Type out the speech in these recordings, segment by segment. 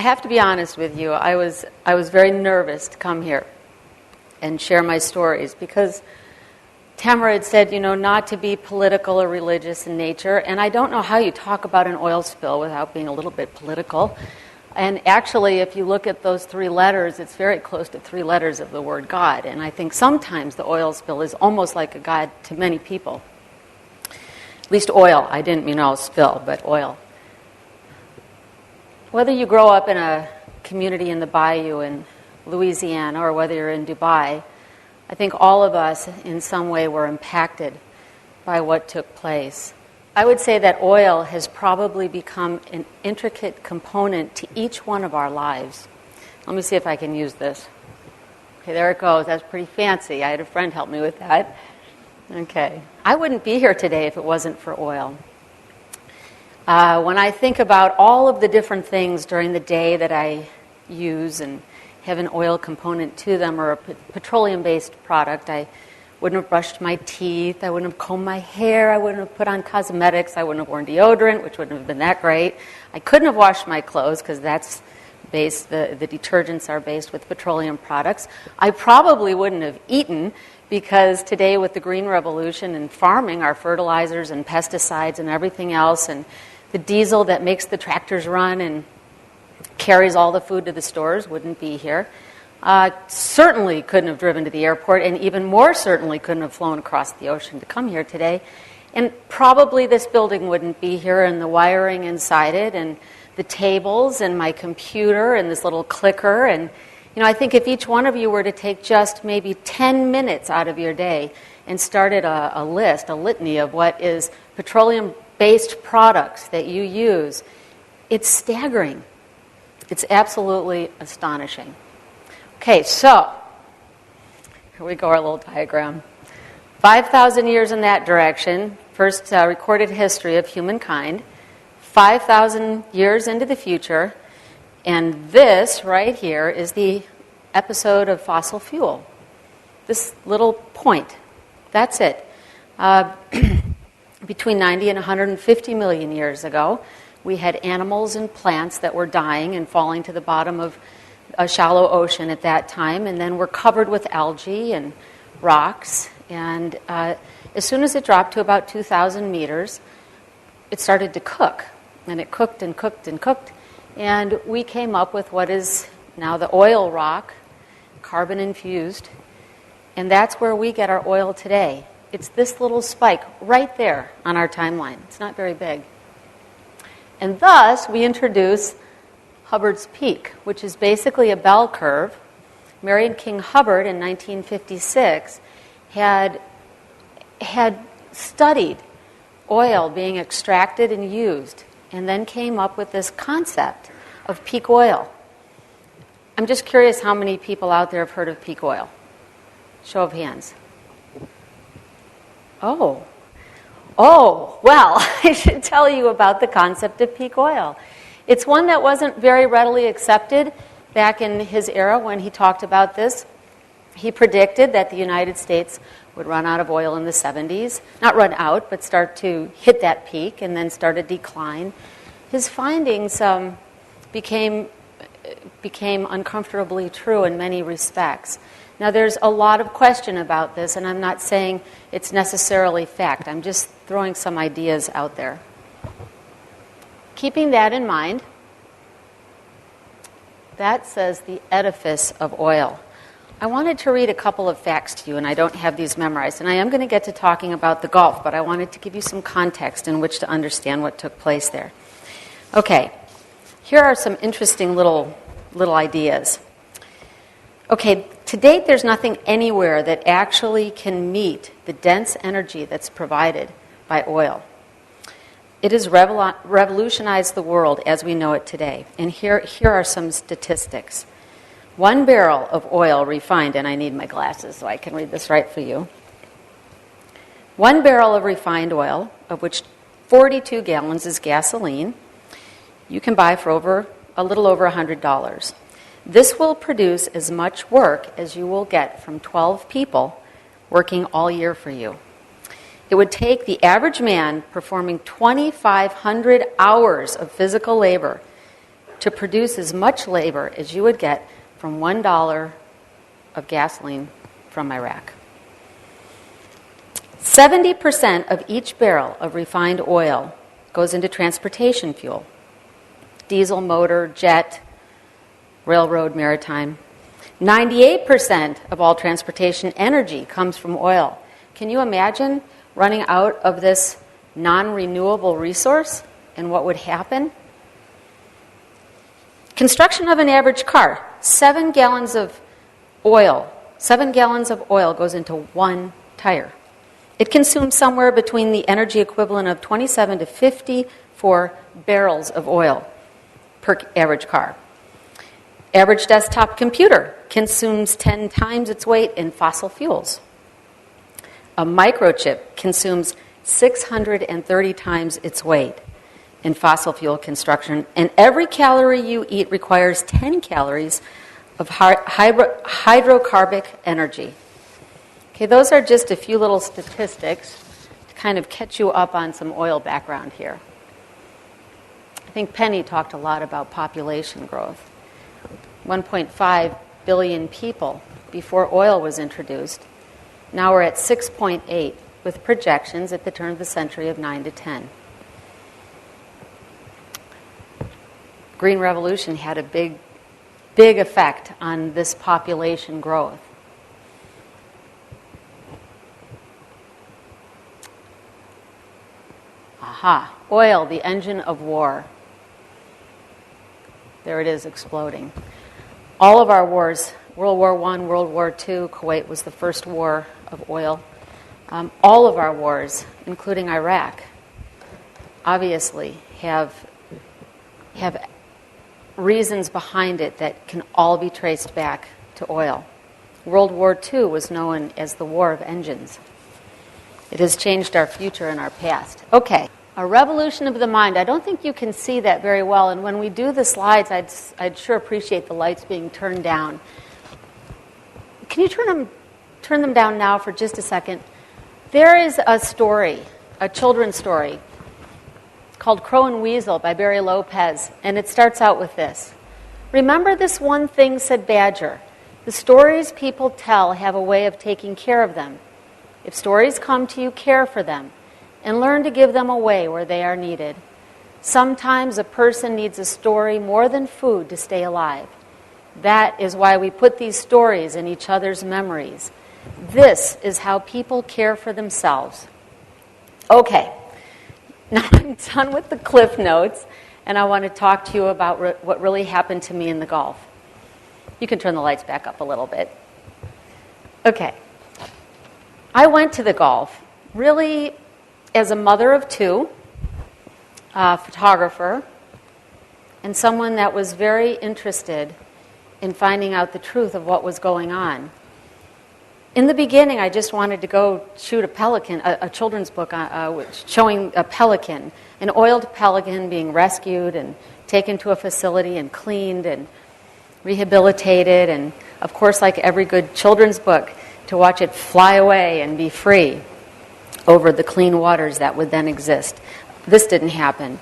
I have to be honest with you. I was very nervous to come here and share my stories because Tamara had said, not to be political or religious in nature, and I don't know how you talk about an oil spill without being a little bit political. And actually, if you look at those 3 letters, it's very close to 3 letters of the word God. And I think sometimes the oil spill is almost like a God to many people. At least oil. I didn't mean oil spill, but oil. Whether you grow up in a community in the bayou in Louisiana or whether you're in Dubai, I think all of us in some way were impacted by what took place. I would say that oil has probably become an intricate component to each one of our lives. Let me see if I can use this. Okay, there it goes. That's pretty fancy. I had a friend help me with that. Okay. I wouldn't be here today if it wasn't for oil. When I think about all of the different things during the day that I use and have an oil component to them or a petroleum-based product, I wouldn't have brushed my teeth, I wouldn't have combed my hair, I wouldn't have put on cosmetics, I wouldn't have worn deodorant, which wouldn't have been that great. I couldn't have washed my clothes because that's based, the detergents are based with petroleum products. I probably wouldn't have eaten because today with the green revolution and farming, our fertilizers and pesticides and everything else, and the diesel that makes the tractors run and carries all the food to the stores wouldn't be here. Certainly couldn't have driven to the airport, and even more certainly couldn't have flown across the ocean to come here today. And probably this building wouldn't be here, and the wiring inside it, and the tables, and my computer, and this little clicker. And, I think if each one of you were to take just maybe 10 minutes out of your day and started a list, a litany of what is petroleum-based products that you use, it's staggering. It's absolutely astonishing. Okay, so here we go, our little diagram. 5,000 years in that direction, first recorded history of humankind. 5,000 years into the future, and this right here is the episode of fossil fuel. This little point, that's it. Between 90 and 150 million years ago, we had animals and plants that were dying and falling to the bottom of a shallow ocean at that time, and then were covered with algae and rocks. And as soon as it dropped to about 2,000 meters, it started to cook. And it cooked and cooked and cooked. And we came up with what is now the oil rock, carbon infused. And that's where we get our oil today. It's this little spike right there on our timeline. It's not very big. And thus, we introduce Hubbard's Peak, which is basically a bell curve. Marion King Hubbard in 1956 had studied oil being extracted and used, and then came up with this concept of peak oil. I'm just curious how many people out there have heard of peak oil? Show of hands. Oh, well, I should tell you about the concept of peak oil. It's one that wasn't very readily accepted back in his era when he talked about this. He predicted that the United States would run out of oil in the 70s. Not run out, but start to hit that peak and then start a decline. His findings became uncomfortably true in many respects. Now, there's a lot of question about this, and I'm not saying it's necessarily fact. I'm just throwing some ideas out there. Keeping that in mind, that says the edifice of oil. I wanted to read a couple of facts to you, and I don't have these memorized. And I am going to get to talking about the Gulf, but I wanted to give you some context in which to understand what took place there. Okay, here are some interesting little ideas. Okay, to date, there's nothing anywhere that actually can meet the dense energy that's provided by oil. It has revolutionized the world as we know it today. And here are some statistics. 1 barrel of oil refined, and I need my glasses so I can read this right for you. 1 barrel of refined oil, of which 42 gallons is gasoline, you can buy for a little over $100. This will produce as much work as you will get from 12 people working all year for you. It would take the average man performing 2,500 hours of physical labor to produce as much labor as you would get from $1 of gasoline from Iraq. 70% of each barrel of refined oil goes into transportation fuel. Diesel, motor, jet, railroad, maritime. 98% of all transportation energy comes from oil. Can you imagine running out of this non-renewable resource and what would happen? Construction of an average car, 7 gallons of oil. 7 gallons of oil goes into one tire. It consumes somewhere between the energy equivalent of 27 to 54 barrels of oil per average car. Average desktop computer consumes 10 times its weight in fossil fuels. A microchip consumes 630 times its weight in fossil fuel construction, and every calorie you eat requires 10 calories of hydrocarbonic energy. Okay, those are just a few little statistics to kind of catch you up on some oil background here. I think Penny talked a lot about population growth. 1.5 billion people before oil was introduced. Now we're at 6.8, with projections at the turn of the century of 9 to 10. Green Revolution had a big effect on this population growth. Aha, oil, the engine of war. There it is, exploding. All of our wars, World War I, World War II, Kuwait was the first war of oil. All of our wars, including Iraq, obviously have reasons behind it that can all be traced back to oil. World War II was known as the War of Engines. It has changed our future and our past. Okay, a revolution of the mind. I don't think you can see that very well, and when we do the slides, I'd sure appreciate the lights being turned down. Can you turn them down now for just a second? There is a story, a children's story, called Crow and Weasel by Barry Lopez, and it starts out with this. Remember this one thing, said Badger. The stories people tell have a way of taking care of them. If stories come to you, care for them, and learn to give them away where they are needed. Sometimes a person needs a story more than food to stay alive. That is why we put these stories in each other's memories. This is how people care for themselves. Okay, now I'm done with the Cliff Notes, and I want to talk to you about what really happened to me in the Gulf. You can turn the lights back up a little bit. Okay. I went to the Gulf really as a mother of two, a photographer, and someone that was very interested in finding out the truth of what was going on. In the beginning, I just wanted to go shoot a pelican, a children's book showing a pelican, an oiled pelican being rescued and taken to a facility and cleaned and rehabilitated, and of course, like every good children's book, to watch it fly away and be free over the clean waters that would then exist. This didn't happen.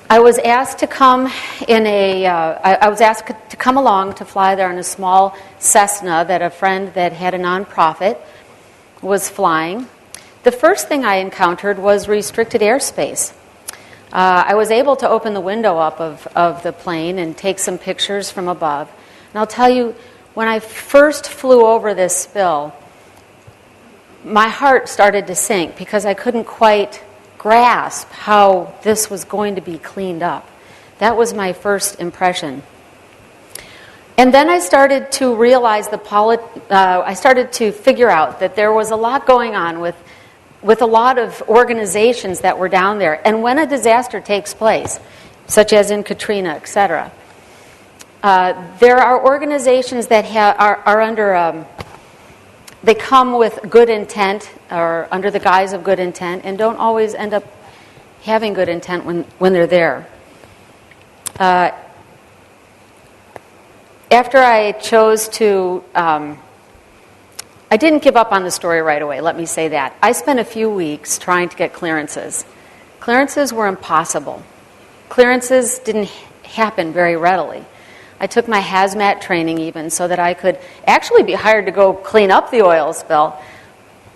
I was asked to come to come along to fly there in a small Cessna that a friend that had a nonprofit was flying. The first thing I encountered was restricted airspace. I was able to open the window up of the plane and take some pictures from above. And I'll tell you, when I first flew over this spill, my heart started to sink because I couldn't quite grasp how this was going to be cleaned up. That was my first impression. And then I started to realize I started to figure out that there was a lot going on with a lot of organizations that were down there. And when a disaster takes place, such as in Katrina, etc., there are organizations that are under, they come with good intent or under the guise of good intent and don't always end up having good intent when they're there. After I chose to, I didn't give up on the story right away, let me say that. I spent a few weeks trying to get clearances. Clearances were impossible. Clearances didn't happen very readily. I took my hazmat training even so that I could actually be hired to go clean up the oil spill,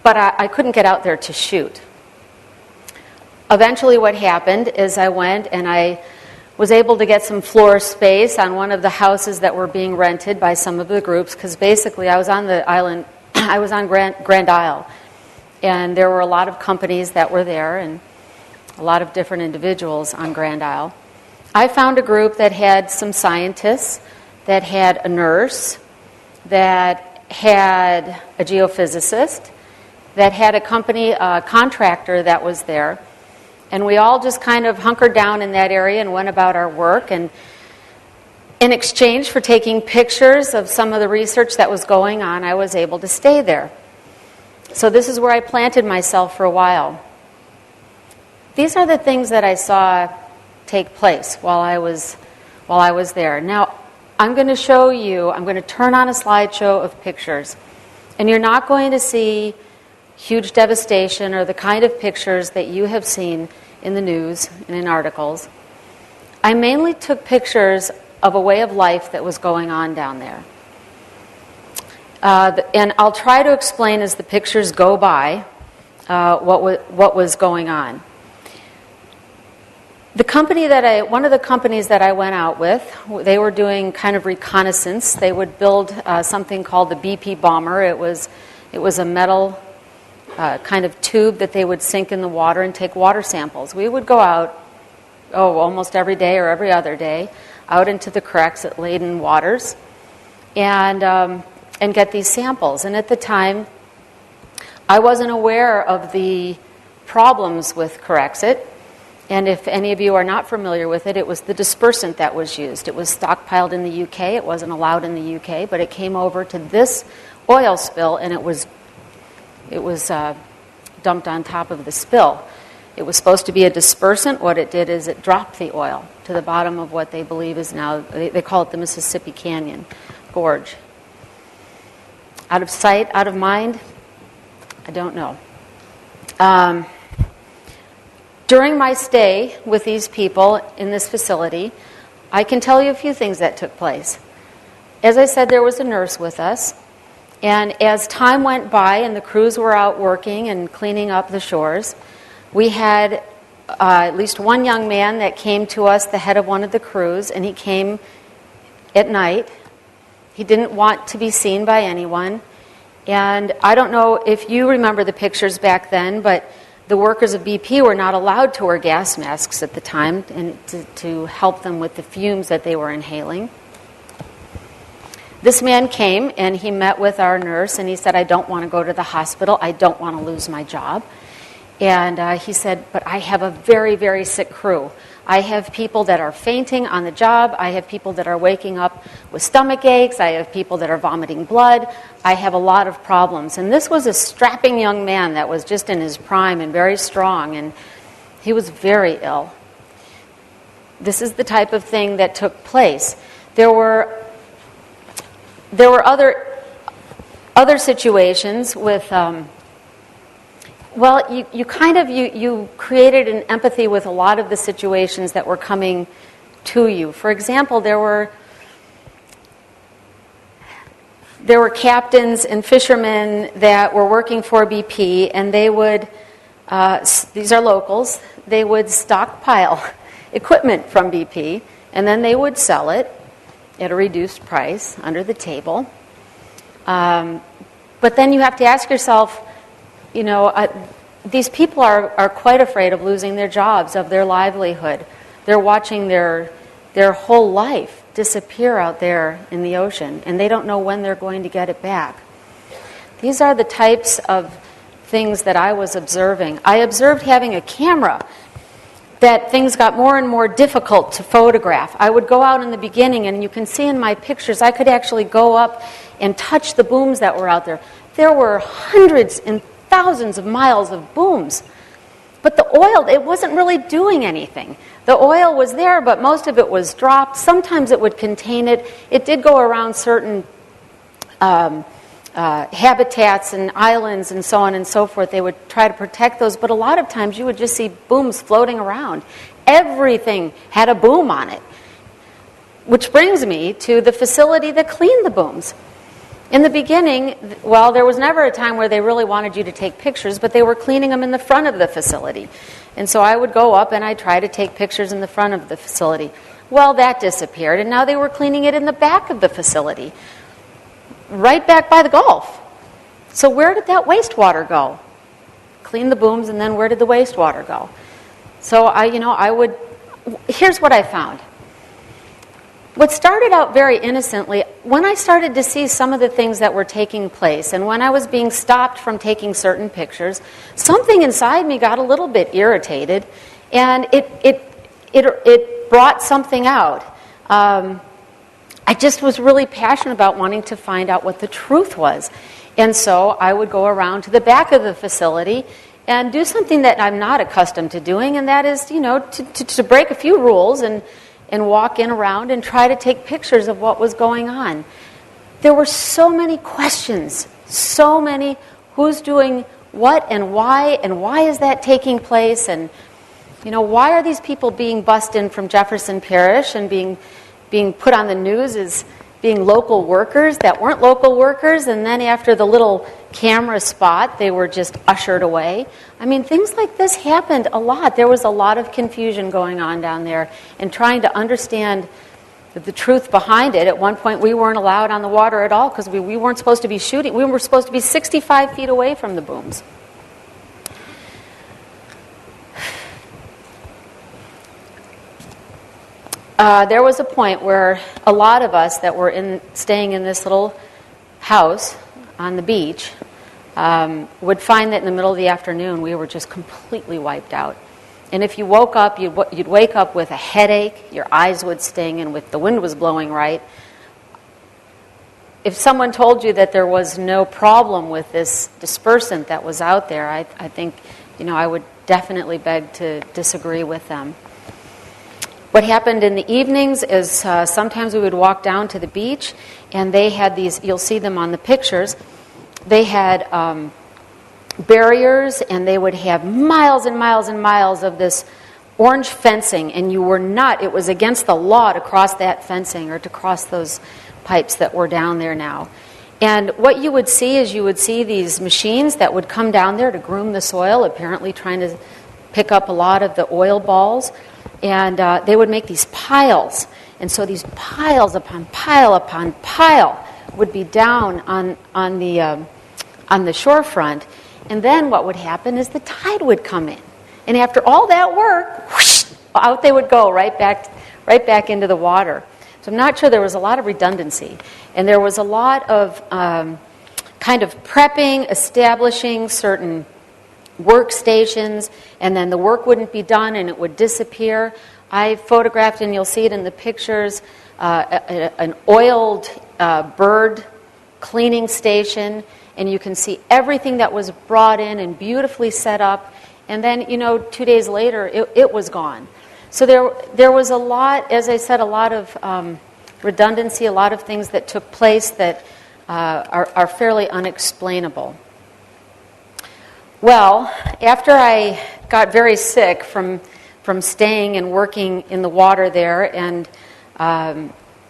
but I couldn't get out there to shoot. Eventually what happened is I went and I was able to get some floor space on one of the houses that were being rented by some of the groups, because basically I was on the island, I was on Grand Isle, and there were a lot of companies that were there and a lot of different individuals on Grand Isle. I found a group that had some scientists, that had a nurse, that had a geophysicist, that had a company contractor that was there. And we all just kind of hunkered down in that area and went about our work. And in exchange for taking pictures of some of the research that was going on, I was able to stay there. So this is where I planted myself for a while. These are the things that I saw take place while I was there. Now, I'm going to show you, I'm going to turn on a slideshow of pictures. And you're not going to see huge devastation or the kind of pictures that you have seen in the news and in articles. I mainly took pictures of a way of life that was going on down there. And I'll try to explain as the pictures go by what was going on. One of the companies that I went out with, they were doing kind of reconnaissance. They would build something called the BP bomber. It was a metal kind of tube that they would sink in the water and take water samples. We would go out, almost every day or every other day, out into the creeks at laden waters, and get these samples. And at the time, I wasn't aware of the problems with Corexit. And if any of you are not familiar with it, it was the dispersant that was used. It was stockpiled in the UK. It wasn't allowed in the UK, but it came over to this oil spill, and it was dumped on top of the spill. It was supposed to be a dispersant. What it did is it dropped the oil to the bottom of what they believe is now, they call it the Mississippi Canyon Gorge. Out of sight, out of mind? I don't know. During my stay with these people in this facility, I can tell you a few things that took place. As I said, there was a nurse with us, and as time went by and the crews were out working and cleaning up the shores, we had at least one young man that came to us, the head of one of the crews, and he came at night. He didn't want to be seen by anyone, and I don't know if you remember the pictures back then, but the workers of BP were not allowed to wear gas masks at the time and to help them with the fumes that they were inhaling. This man came and he met with our nurse and he said, I don't want to go to the hospital. I don't want to lose my job. And he said, but I have a very, very sick crew. I have people that are fainting on the job. I have people that are waking up with stomach aches. I have people that are vomiting blood. I have a lot of problems. And this was a strapping young man that was just in his prime and very strong, and he was very ill. This is the type of thing that took place. There were other situations with you created an empathy with a lot of the situations that were coming to you. For example, there were captains and fishermen that were working for BP, and they would, these are locals, they would stockpile equipment from BP, and then they would sell it at a reduced price under the table. But then you have to ask yourself, these people are quite afraid of losing their jobs, of their livelihood. They're watching their whole life disappear out there in the ocean, and they don't know when they're going to get it back. These are the types of things that I was observing. I observed having a camera that things got more and more difficult to photograph. I would go out in the beginning, and you can see in my pictures, I could actually go up and touch the booms that were out there. There were hundreds and thousands of miles of booms. But the oil, it wasn't really doing anything. The oil was there, but most of it was dropped. Sometimes it would contain it. It did go around certain habitats and islands and so on and so forth. They would try to protect those, but a lot of times you would just see booms floating around. Everything had a boom on it. which brings me to the facility that cleaned the booms. In the beginning, well, there was never a time where they really wanted you to take pictures, but they were cleaning them in the front of the facility. And so I would go up and I'd try to take pictures in the front of the facility. Well, that disappeared, and now they were cleaning it in the back of the facility, right back by the Gulf. So where did that wastewater go? Clean the booms, and then where did the wastewater go? So here's what I found. What started out very innocently, when I started to see some of the things that were taking place, and when I was being stopped from taking certain pictures, something inside me got a little bit irritated, and it brought something out. I just was really passionate about wanting to find out what the truth was. And so I would go around to the back of the facility and do something that I'm not accustomed to doing, and that is, to break a few rules and walk in around and try to take pictures of what was going on. There were so many questions, so many who's doing what and why is that taking place, and why are these people being bussed in from Jefferson Parish and being put on the news as being local workers that weren't local workers, and then after the little camera spot, they were just ushered away. I mean, things like this happened a lot. There was a lot of confusion going on down there, and trying to understand the truth behind it. At one point, we weren't allowed on the water at all because we weren't supposed to be shooting. We were supposed to be 65 feet away from the booms. There was a point where a lot of us that were staying in this little house on the beach would find that in the middle of the afternoon we were just completely wiped out. And if you woke up, you'd wake up with a headache, your eyes would sting, and the wind was blowing right. If someone told you that there was no problem with this dispersant that was out there, I think I would definitely beg to disagree with them. What happened in the evenings is sometimes we would walk down to the beach, and they had these, you'll see them on the pictures, they had barriers, and they would have miles and miles and miles of this orange fencing, and it was against the law to cross that fencing or to cross those pipes that were down there now. And what you would see is these machines that would come down there to groom the soil, apparently trying to pick up a lot of the oil balls. And they would make these piles. And so these piles upon pile upon pile would be down on the shorefront. And then what would happen is the tide would come in. And after all that work, whoosh, out they would go right back into the water. So I'm not sure, there was a lot of redundancy. And there was a lot of kind of prepping, establishing certain workstations, and then the work wouldn't be done and it would disappear. I photographed, and you'll see it in the pictures, an oiled bird cleaning station, and you can see everything that was brought in and beautifully set up, and then 2 days later it was gone. So there was a lot, as I said, a lot of redundancy, a lot of things that took place that are fairly unexplainable. Well, after I got very sick from staying and working in the water there, and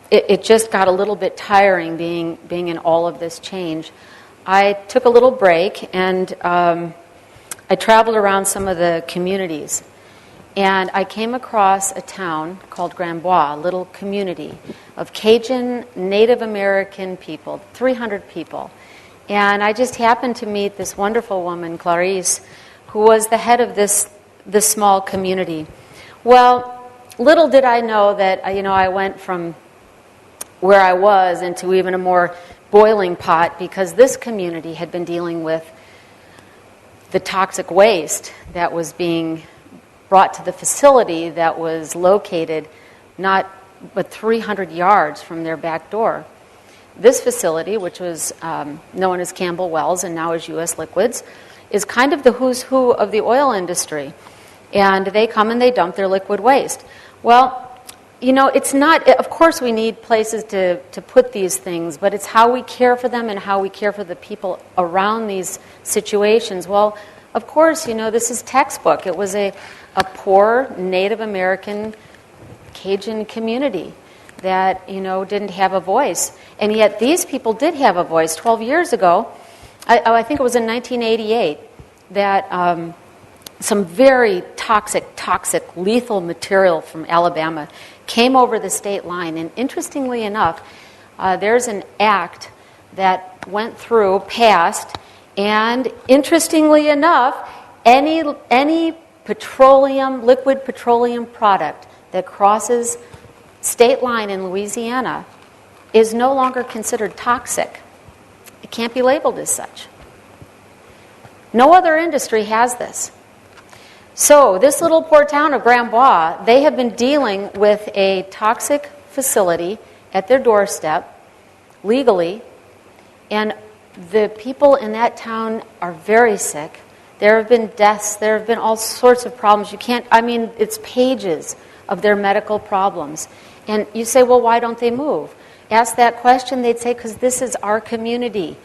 it just got a little bit tiring being in all of this change, I took a little break, and I traveled around some of the communities. And I came across a town called Grand Bois, a little community of Cajun Native American people, 300 people. And I just happened to meet this wonderful woman, Clarice, who was the head of this small community. Well, little did I know that I went from where I was into even a more boiling pot, because this community had been dealing with the toxic waste that was being brought to the facility that was located not but 300 yards from their back door. This facility, which was known as Campbell Wells and now is U.S. Liquids, is kind of the who's who of the oil industry. And they come and they dump their liquid waste. Well, it's not, of course we need places to put these things, but it's how we care for them and how we care for the people around these situations. Well, of course, this is textbook. It was a poor Native American Cajun community that, didn't have a voice. And yet these people did have a voice. 12 years ago, I think it was in 1988, that some very toxic, lethal material from Alabama came over the state line. And interestingly enough, there's an act that went through, passed, and interestingly enough, any liquid petroleum product that crosses state line in Louisiana is no longer considered toxic. It can't be labeled as such. No other industry has this. So this little poor town of Grand Bois, they have been dealing with a toxic facility at their doorstep legally, and the people in that town are very sick. There have been deaths. There have been all sorts of problems. It's pages of their medical problems. And you say, well, why don't they move? Ask that question, they'd say, because this is our community.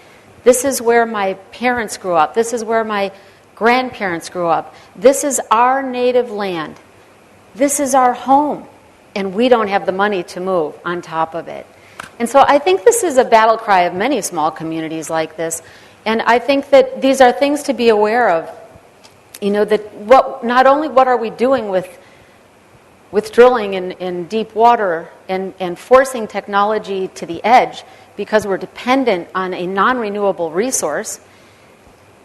This is where my parents grew up. This is where my grandparents grew up. This is our native land. This is our home. And we don't have the money to move on top of it. And so I think this is a battle cry of many small communities like this. And I think that these are things to be aware of. Not only what are we doing with drilling in deep water and forcing technology to the edge because we're dependent on a non-renewable resource,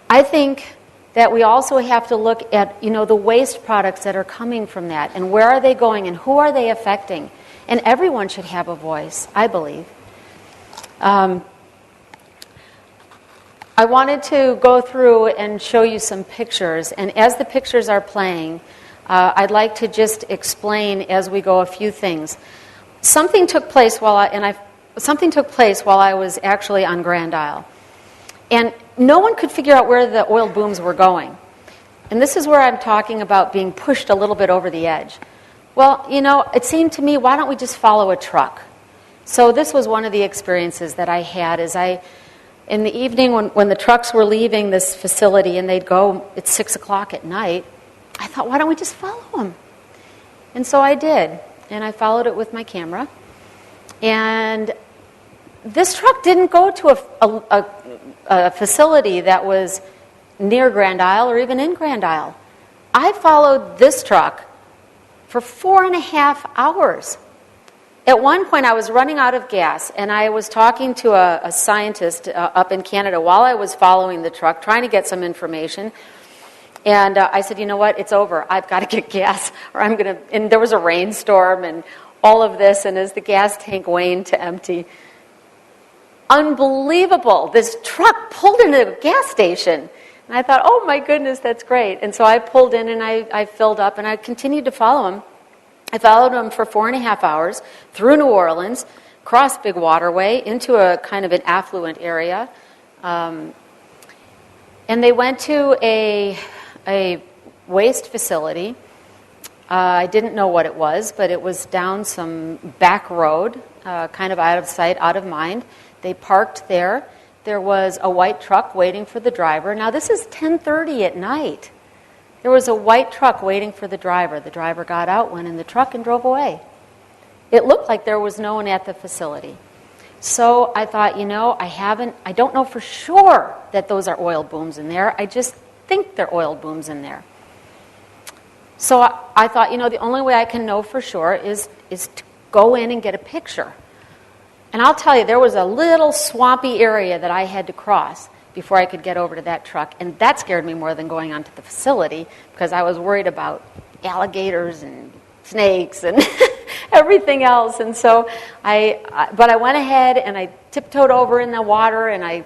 I think that we also have to look at the waste products that are coming from that and where are they going and who are they affecting. And everyone should have a voice, I believe. I wanted to go through and show you some pictures, and as the pictures are playing, I'd like to just explain as we go a few things. Something took place while I was actually on Grand Isle, and no one could figure out where the oil booms were going. And this is where I'm talking about being pushed a little bit over the edge. Well, it seemed to me, why don't we just follow a truck? So this was one of the experiences that I had in the evening when the trucks were leaving this facility and they'd go at 6 o'clock at night, I thought, why don't we just follow them? And so I did. And I followed it with my camera. And this truck didn't go to a facility that was near Grand Isle or even in Grand Isle. I followed this truck for 4.5 hours. At one point, I was running out of gas, and I was talking to a scientist up in Canada while I was following the truck, trying to get some information. And I said, you know what, it's over. I've got to get gas, or I'm going to... And there was a rainstorm and all of this, and as the gas tank waned to empty, unbelievable. This truck pulled into a gas station. And I thought, oh my goodness, that's great. And so I pulled in and I filled up, and I continued to follow him. I followed him for 4.5 hours through New Orleans, across Big Waterway, into a kind of an affluent area. And they went to a waste facility. I didn't know what it was, but it was down some back road, kind of out of sight, out of mind. They parked there. There was a white truck waiting for the driver. Now, this is 10:30 at night. There was a white truck waiting for the driver. The driver got out, went in the truck, and drove away. It looked like there was no one at the facility. So I thought, I don't know for sure that those are oil booms in there. I just think they're oil booms in there. So I thought, the only way I can know for sure is to go in and get a picture. And I'll tell you, there was a little swampy area that I had to cross before I could get over to that truck. And that scared me more than going onto the facility because I was worried about alligators and snakes and everything else. And so but I went ahead and I tiptoed over in the water and I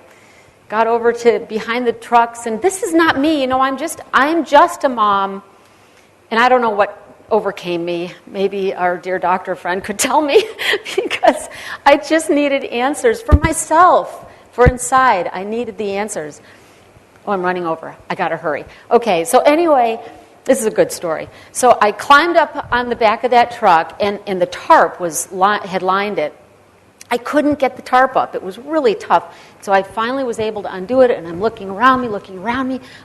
got over to behind the trucks. And this is not me, I'm just a mom. And I don't know what overcame me. Maybe our dear doctor friend could tell me because I just needed answers for myself. For inside, I needed the answers. Oh, I'm running over. I got to hurry. Okay, so anyway, this is a good story. So I climbed up on the back of that truck, and the tarp had lined it. I couldn't get the tarp up. It was really tough. So I finally was able to undo it, and I'm looking around me.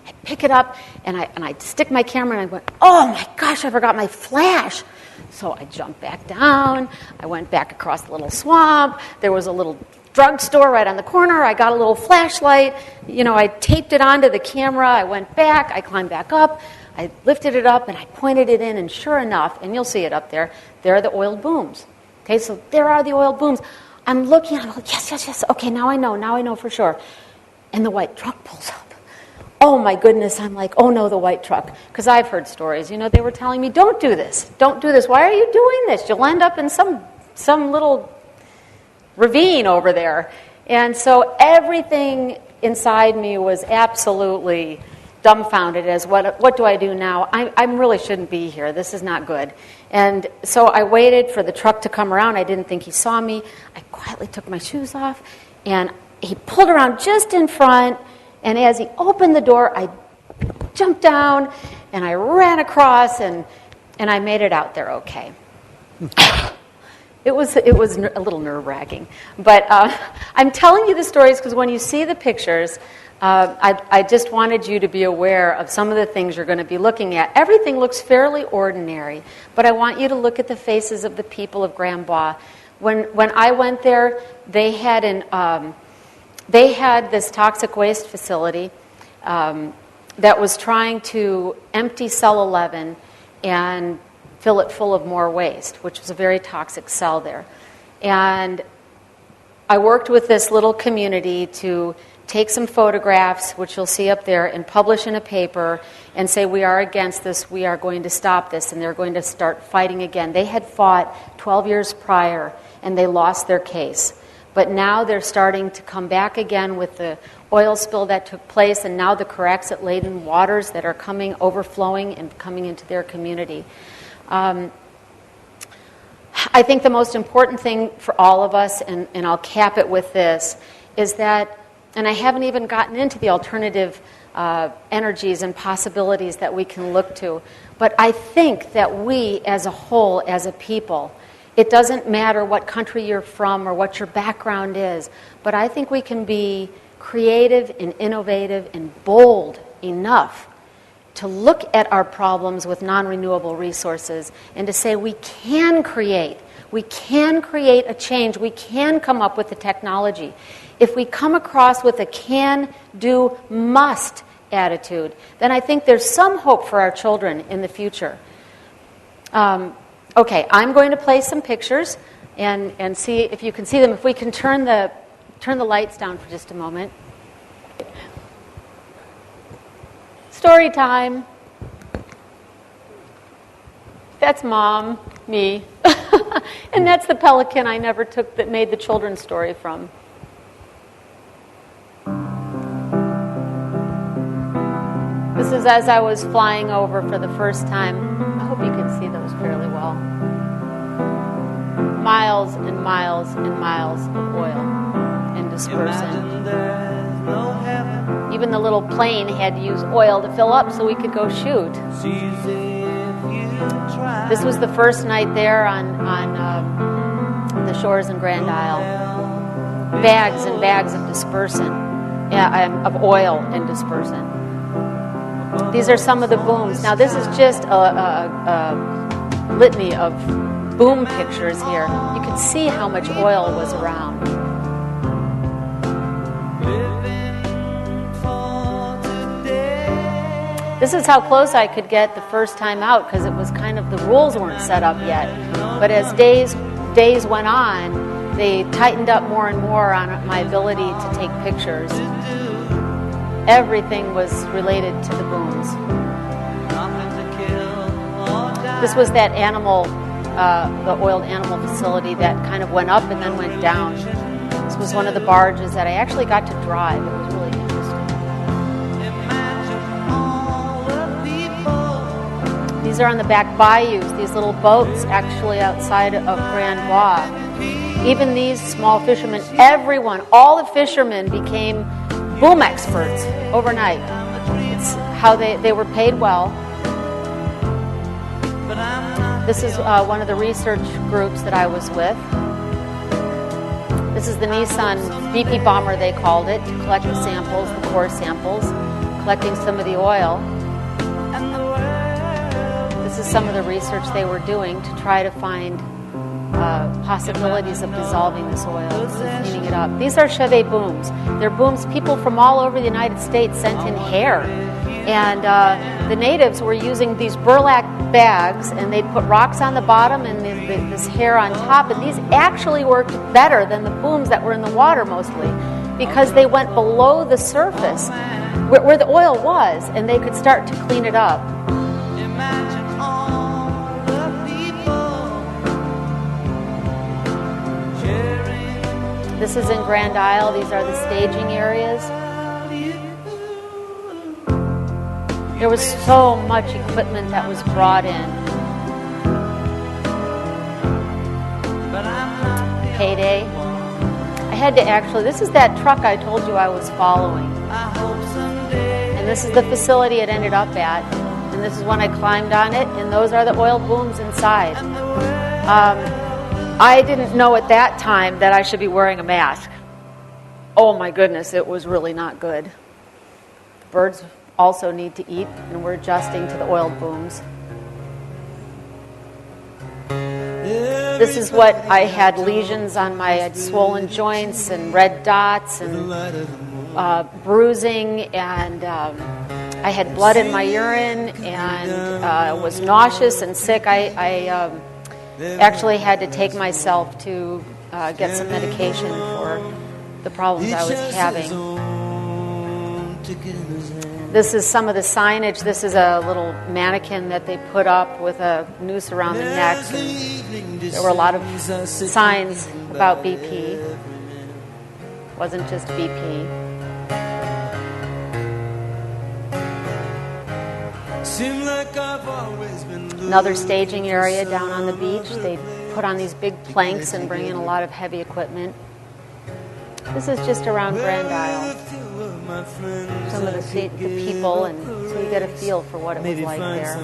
I pick it up, and I stick my camera, and I went, oh my gosh, I forgot my flash. So I jumped back down. I went back across the little swamp. There was a little drugstore right on the corner. I got a little flashlight. I taped it onto the camera. I went back. I climbed back up. I lifted it up, and I pointed it in, and sure enough, and you'll see it up there, there are the oiled booms. Okay, so there are the oiled booms. I'm looking, I'm like, yes. Okay, now I know for sure. And the white truck pulls up. Oh my goodness, I'm like, oh no, the white truck. Because I've heard stories, they were telling me, don't do this. Why are you doing this? You'll end up in some little ravine over there. And so everything inside me was absolutely dumbfounded as what do I do now? I really shouldn't be here. This is not good. And so I waited for the truck to come around. I didn't think he saw me. I quietly took my shoes off, and he pulled around just in front, and as he opened the door, I jumped down, and I ran across, and I made it out there okay. It was a little nerve-wracking. But I'm telling you the stories because when you see the pictures, I just wanted you to be aware of some of the things you're going to be looking at. Everything looks fairly ordinary, but I want you to look at the faces of the people of Grand Bois. When I went there, they had this toxic waste facility that was trying to empty cell 11 and fill it full of more waste, which was a very toxic cell there. And I worked with this little community to take some photographs, which you'll see up there, and publish in a paper and say, we are against this, we are going to stop this, and they're going to start fighting again. They had fought 12 years prior, and they lost their case. But now they're starting to come back again with the oil spill that took place, and now the Coraxit-laden waters that are overflowing and coming into their community. I think the most important thing for all of us, and I'll cap it with this, is that, and I haven't even gotten into the alternative energies and possibilities that we can look to, but I think that we as a whole, as a people, it doesn't matter what country you're from or what your background is, but I think we can be creative and innovative and bold enough to look at our problems with non-renewable resources and to say we can create a change, we can come up with the technology. If we come across with a can, do, must attitude, then I think there's some hope for our children in the future. Okay, I'm going to play some pictures and see if you can see them. If we can turn the lights down for just a moment. Story time. That's Mom, me. And that's the pelican I never took that made the children's story from. This is as I was flying over for the first time. I hope you can see those fairly well. Miles and miles and miles of oil and dispersant. Even the little plane had to use oil to fill up so we could go shoot. This was the first night there on the shores in Grand Isle. Bags and bags of dispersant, of oil and dispersant. These are some of the booms. Now this is just a litany of boom pictures here. You can see how much oil was around. This is how close I could get the first time out because it was kind of, the rules weren't set up yet. But as days went on, they tightened up more and more on my ability to take pictures. Everything was related to the booms. This was that animal, the oiled animal facility that kind of went up and then went down. This was one of the barges that I actually got to drive. It was really interesting. These are on the back bayous, these little boats actually outside of Grand Bois. Even these small fishermen, everyone, all the fishermen became boom experts overnight. It's how they were paid well. This is one of the research groups that I was with. This is the Nissan BP bomber, they called it, to collect the samples, the core samples, collecting some of the oil. This is some of the research they were doing to try to find possibilities of dissolving this oil, cleaning it up. These are Chevy booms. They're booms people from all over the United States sent in hair. And the natives were using these burlap bags, and they'd put rocks on the bottom and this hair on top. And these actually worked better than the booms that were in the water mostly, because they went below the surface where the oil was, and they could start to clean it up. This is in Grand Isle. These are the staging areas. There was so much equipment that was brought in. Payday. I had to actually, this is that truck I told you I was following. And this is the facility it ended up at. And this is when I climbed on it, and those are the oil booms inside. I didn't know at that time that I should be wearing a mask. Oh my goodness, it was really not good. Birds also need to eat, and we're adjusting to the oil booms. This is what I had lesions on my, I had swollen joints and red dots and bruising, and I had blood in my urine and was nauseous and sick. I actually had to take myself to get some medication for the problems I was having. This is some of the signage. This is a little mannequin that they put up with a noose around the neck. And there were a lot of signs about BP. It wasn't just BP. Another staging area down on the beach. They put on these big planks and bring in a lot of heavy equipment. This is just around Grand Isle. Some of the people, and so you get a feel for what it was like there.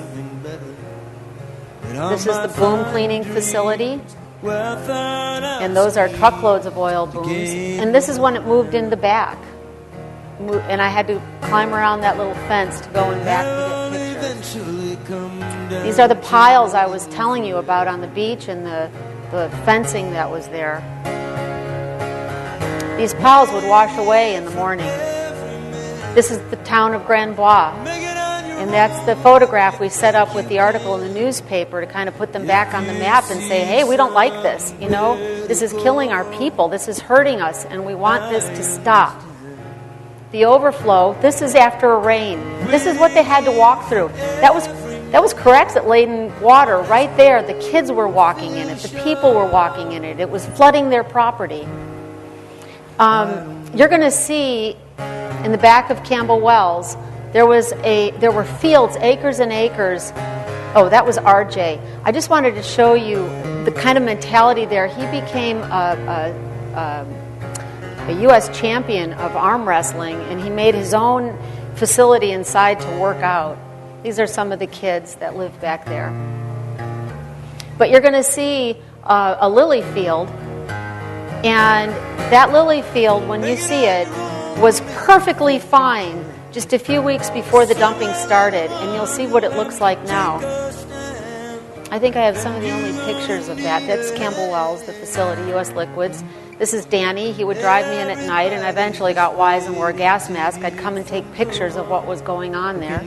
This is the boom cleaning facility. And those are truckloads of oil booms. And this is when it moved in the back. And I had to climb around that little fence to go in back to get pictures. These are the piles I was telling you about on the beach and the fencing that was there. These piles would wash away in the morning. This is the town of Grand Bois. And that's the photograph we set up with the article in the newspaper to kind of put them back on the map and say, hey, we don't like this. You know, this is killing our people. This is hurting us, and we want this to stop. The overflow, this is after a rain. This is what they had to walk through. That was Corexit-laden water right there. The kids were walking in it. The people were walking in it. It was flooding their property. You're going to see in the back of Campbell Wells, there were fields, acres and acres. Oh, that was RJ. I just wanted to show you the kind of mentality there. He became a U.S. champion of arm wrestling, and he made his own facility inside to work out. These are some of the kids that live back there. But you're going to see a lily field, and that lily field, when you see it, was perfectly fine just a few weeks before the dumping started, and you'll see what it looks like now. I think I have some of the only pictures of that. That's Campbell Wells, the facility, U.S. Liquids. This is Danny. He would drive me in at night, and I eventually got wise and wore a gas mask. I'd come and take pictures of what was going on there.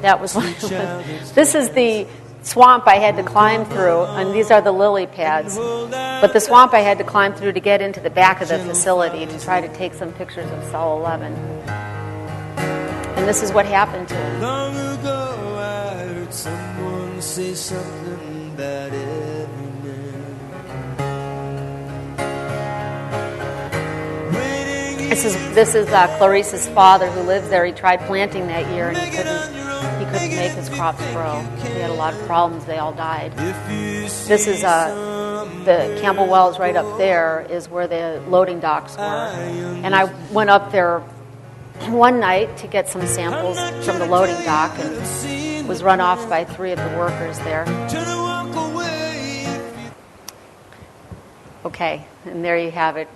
That was one. This is the swamp I had to climb through, and these are the lily pads. But the swamp I had to climb through to get into the back of the facility to try to take some pictures of Cell 11. And this is what happened to him. Long ago I heard someone say something about every man. This is Clarice's father who lives there. He tried planting that year and he couldn't make his crops grow. He had a lot of problems. They all died. This is the Campbell Wells right up there is where the loading docks were. And I went up there one night to get some samples from the loading dock and was run off by 3 of the workers there. Okay, and there you have it.